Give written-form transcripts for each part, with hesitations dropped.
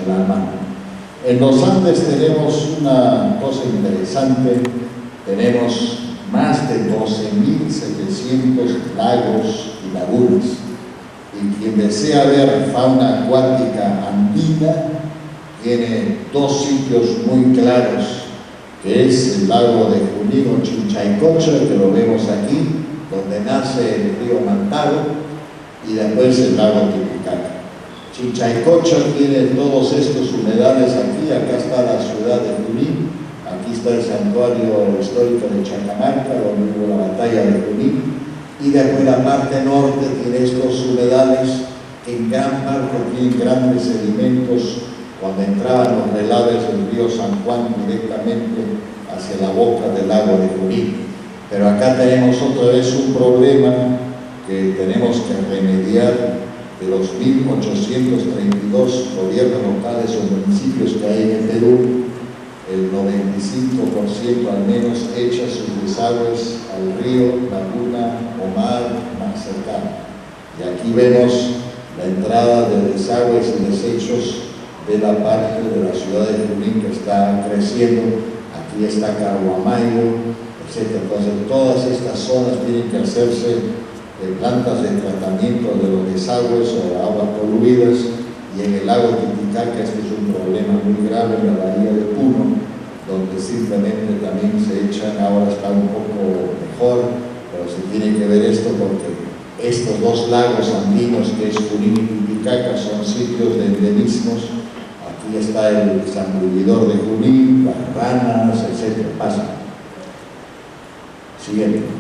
la mano. En los Andes tenemos una cosa interesante, tenemos más de 12.700 lagos y lagunas. Y quien desea ver fauna acuática andina tiene dos sitios muy claros, que es el lago de Junín o Chinchaycocha, que lo vemos aquí, donde nace el río Mantaro, y después el lago Titicaca. Chinchaycocha tiene todos estos humedales aquí, acá está la ciudad de Junín, aquí está el santuario histórico de Chacamarca, donde hubo la batalla de Junín, y después la parte norte tiene estos humedales que en gran parte tienen grandes sedimentos cuando entraban los relaves del río San Juan directamente hacia la boca del lago de Junín. Pero acá tenemos otra vez un problema que tenemos que remediar. De los 1.832 gobiernos locales o municipios que hay en Perú, el 95% al menos echa sus desagües al río, laguna o mar más cercano. Y aquí vemos la entrada de desagües y desechos de la parte de la ciudad de Junín que está creciendo. Aquí está Caguamayo, etc. Entonces todas estas zonas tienen que hacerse plantas de tratamiento de los desagües o aguas poluidas, y en el lago Titicaca este es un problema muy grave en la bahía de Puno, donde simplemente también se echan, ahora está un poco mejor, pero se tiene que ver esto porque estos dos lagos andinos, que es Junín y Titicaca, son sitios de endemismos. Aquí está el zambullidor de Junín, las ranas, etc. Pasa. Siguiente.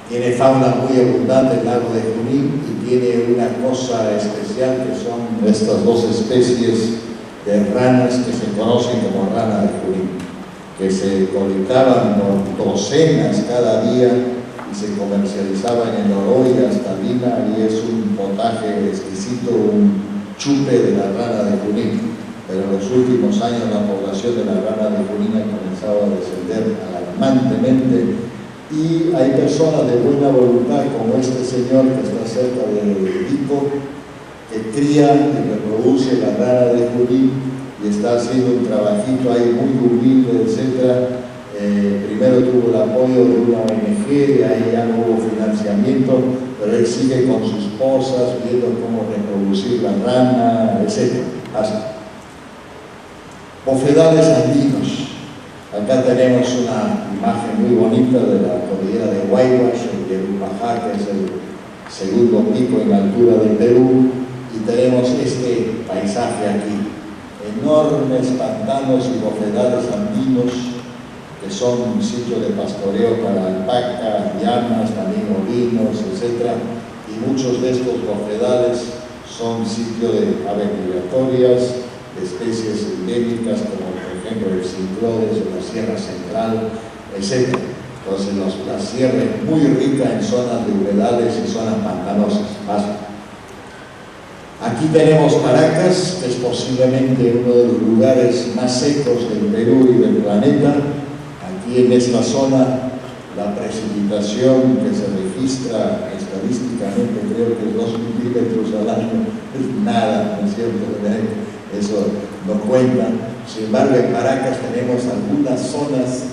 Tiene fauna muy abundante el lago de Junín y tiene una cosa especial que son estas dos especies de ranas que se conocen como rana de Junín, que se colectaban por docenas cada día y se comercializaban en Oroy hasta Lima, y es un potaje exquisito, un chupe de la rana de Junín. Pero en los últimos años la población de la rana de Junín ha comenzado a descender alarmantemente. Y hay personas de buena voluntad, como este señor que está cerca de Ico, que cría y reproduce la rana de Junín y está haciendo un trabajito ahí muy humilde, etc. Primero tuvo el apoyo de una ONG, de ahí ya no hubo financiamiento, pero él sigue con sus cosas, viendo cómo reproducir la rana, etc. Así. Bofedales andinos. Acá tenemos una imagen muy bonita de la cordillera de Huayhuash, el Yerupajá, que es el segundo pico en altura del Perú, y tenemos este paisaje aquí. Enormes pantanos y bofedales andinos, que son un sitio de pastoreo para alpacas, llamas, también ovinos, etc. Y muchos de estos bofedales son sitios de aves migratorias, de especies endémicas, como por ejemplo el cinclodes de la Sierra Central, etc. Entonces la sierra es muy rica en zonas de humedales y zonas pantanosas. Aquí tenemos Paracas, que es posiblemente uno de los lugares más secos del Perú y del planeta. Aquí en esta zona la precipitación que se registra estadísticamente creo que es 2 milímetros al año, es nada, ¿no es cierto? Eso no cuenta. Sin embargo, en Paracas tenemos algunas zonas,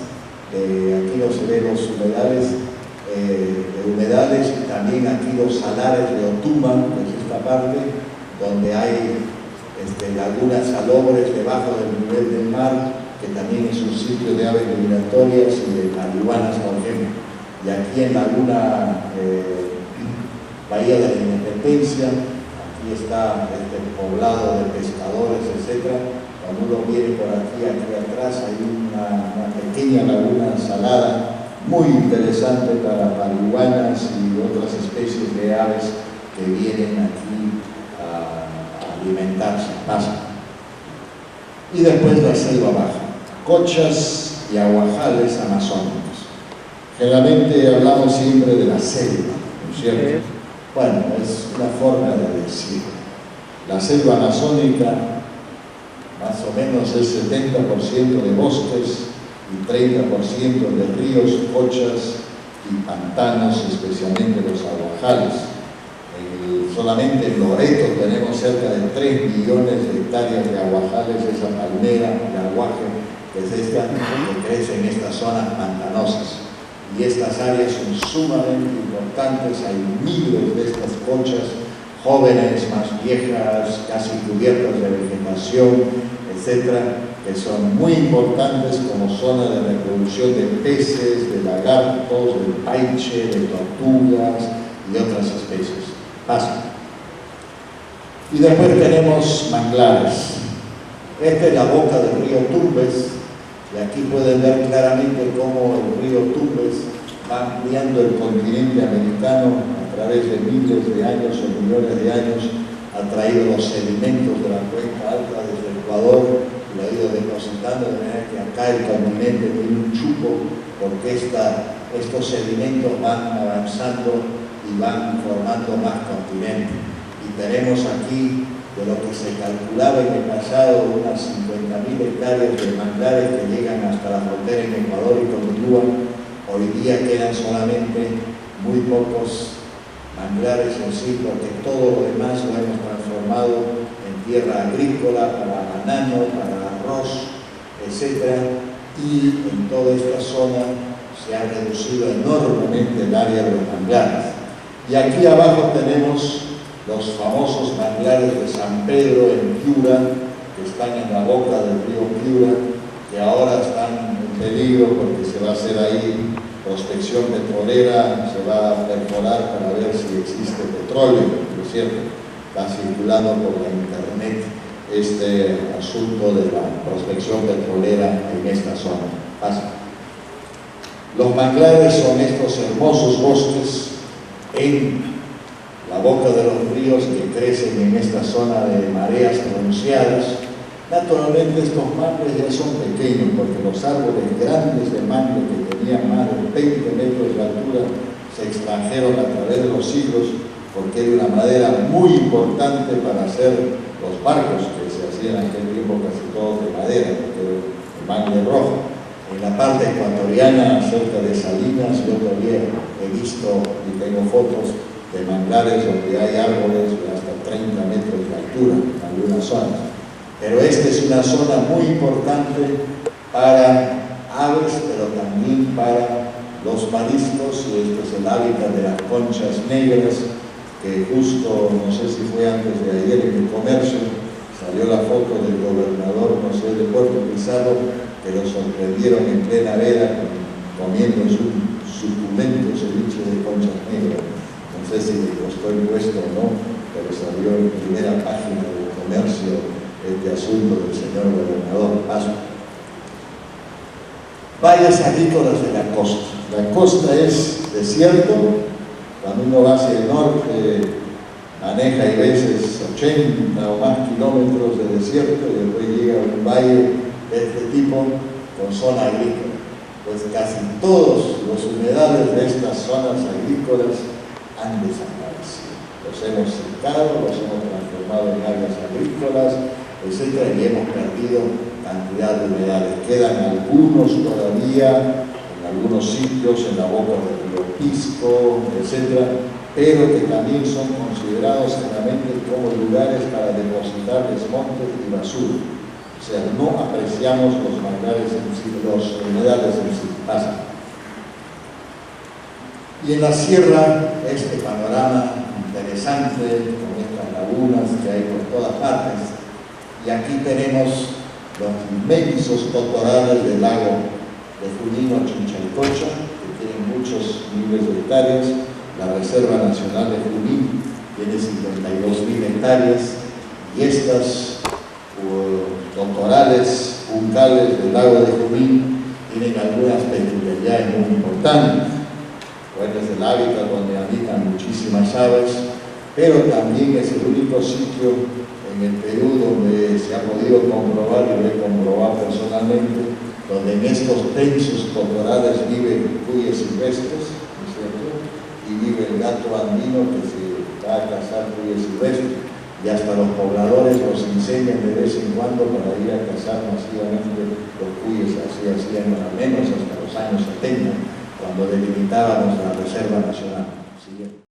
aquí no se ven los humedales, de humedales, y también aquí los salares de Otuma, que es esta parte, donde hay lagunas salobres debajo del nivel del mar, que también es un sitio de aves migratorias y de marihuanas, por ejemplo. Y aquí en Laguna Bahía de la Independencia, aquí está este poblado de pescadores, etc. Cuando uno viene por aquí atrás, hay una pequeña laguna salada, muy interesante para marihuanas y otras especies de aves que vienen aquí a alimentarse. Y después la selva baja, cochas y aguajales amazónicos. Generalmente hablamos siempre de la selva, ¿no es cierto? Bueno, es una forma de decir. La selva amazónica más o menos es 70% de bosques y 30% de ríos, cochas y pantanos, especialmente los aguajales. El solamente en Loreto tenemos cerca de 3 millones de hectáreas de aguajales, esa palmera de aguaje que es esta, que crece en estas zonas pantanosas. Y estas áreas son sumamente importantes, hay miles de estas conchas, jóvenes, más viejas, casi cubiertas de vegetación, etcétera, que son muy importantes como zona de reproducción de peces, de lagartos, de paiche, de tortugas y otras especies. Paso. Y después tenemos manglares. Esta es la boca del río Tumbes, y aquí pueden ver claramente cómo el río Tumbes va ampliando el continente americano a través de miles de años o millones de años, ha traído los sedimentos de la cuenca alta desde Ecuador y lo ha ido depositando, de manera que acá el continente tiene un chupo, porque estos sedimentos van avanzando y van formando más continente. Y tenemos aquí, de lo que se calculaba en el pasado, unas 50.000 hectáreas de manglares que llegan hasta la frontera en Ecuador y continúan. Hoy día quedan solamente muy pocos manglares en sí, porque todo lo demás lo hemos transformado en tierra agrícola para banano, para arroz, etc. Y en toda esta zona se ha reducido enormemente el área de los manglares. Y aquí abajo tenemos los famosos manglares de San Pedro en Piura, que están en la boca del río Piura, que ahora están en peligro porque se va a hacer ahí prospección petrolera, se va a perforar para ver si existe petróleo, ¿no es cierto? Está circulando por la internet este asunto de la prospección petrolera en esta zona. Pasa. Los manglares son estos hermosos bosques en la boca de los ríos que crecen en esta zona de mareas pronunciadas. Naturalmente estos mangles ya son pequeños, porque los árboles grandes de mangle que tenían más de 20 metros de altura se extrajeron a través de los siglos, porque era una madera muy importante para hacer los barcos que se hacían en aquel tiempo, casi todos de madera, porque era el mangle rojo. En la parte ecuatoriana, cerca de Salinas, yo todavía he visto y tengo fotos de manglares donde hay árboles de hasta 30 metros de altura en algunas zonas. Pero esta es una zona muy importante para aves, pero también para los mariscos, y este es el hábitat de las conchas negras, que justo, no sé si fue antes de ayer en el Comercio, salió la foto del gobernador, no sé, de Puerto Pizarro, que lo sorprendieron en plena veda comiendo su suculento ceviche de conchas negras. No sé si le costó el puesto o no, pero salió en primera página del Comercio este asunto del señor gobernador. Paso. Valles agrícolas de la costa. La costa es desierto. Cuando uno va hacia el norte, maneja y veces 80 o más kilómetros de desierto y después llega a un valle de este tipo con zona agrícola. Pues casi todos los humedales de estas zonas agrícolas han desaparecido. Los hemos secado, los hemos transformado en áreas agrícolas, etc. y hemos perdido cantidad de humedales. Quedan algunos todavía en algunos sitios, en la boca del río Pisco, etc., pero que también son considerados generalmente como lugares para depositar desmontes y basura. O sea, no apreciamos los manglares en sí, los humedales en sí. Pasa. Y en la sierra, este panorama interesante, con estas lagunas que hay por todas partes. Y aquí tenemos los inmensos totorales del lago de Junín o Chinchaycocha, que tienen muchos miles de hectáreas. La Reserva Nacional de Junín tiene 52.000 hectáreas, y estas totorales juncales del lago de Junín tienen algunas peculiaridades muy importantes. Bueno, es el hábitat donde habitan muchísimas aves, pero también es el único sitio en el Perú donde se ha podido comprobar, y lo he comprobado personalmente, donde en estos densos totorales viven cuyes silvestres, ¿no es cierto? Y vive el gato andino que se va a cazar cuyes silvestres, y hasta los pobladores los enseñan de vez en cuando para ir a cazar masivamente los cuyes. Así hacían al menos hasta los años 70, cuando delimitábamos la Reserva Nacional.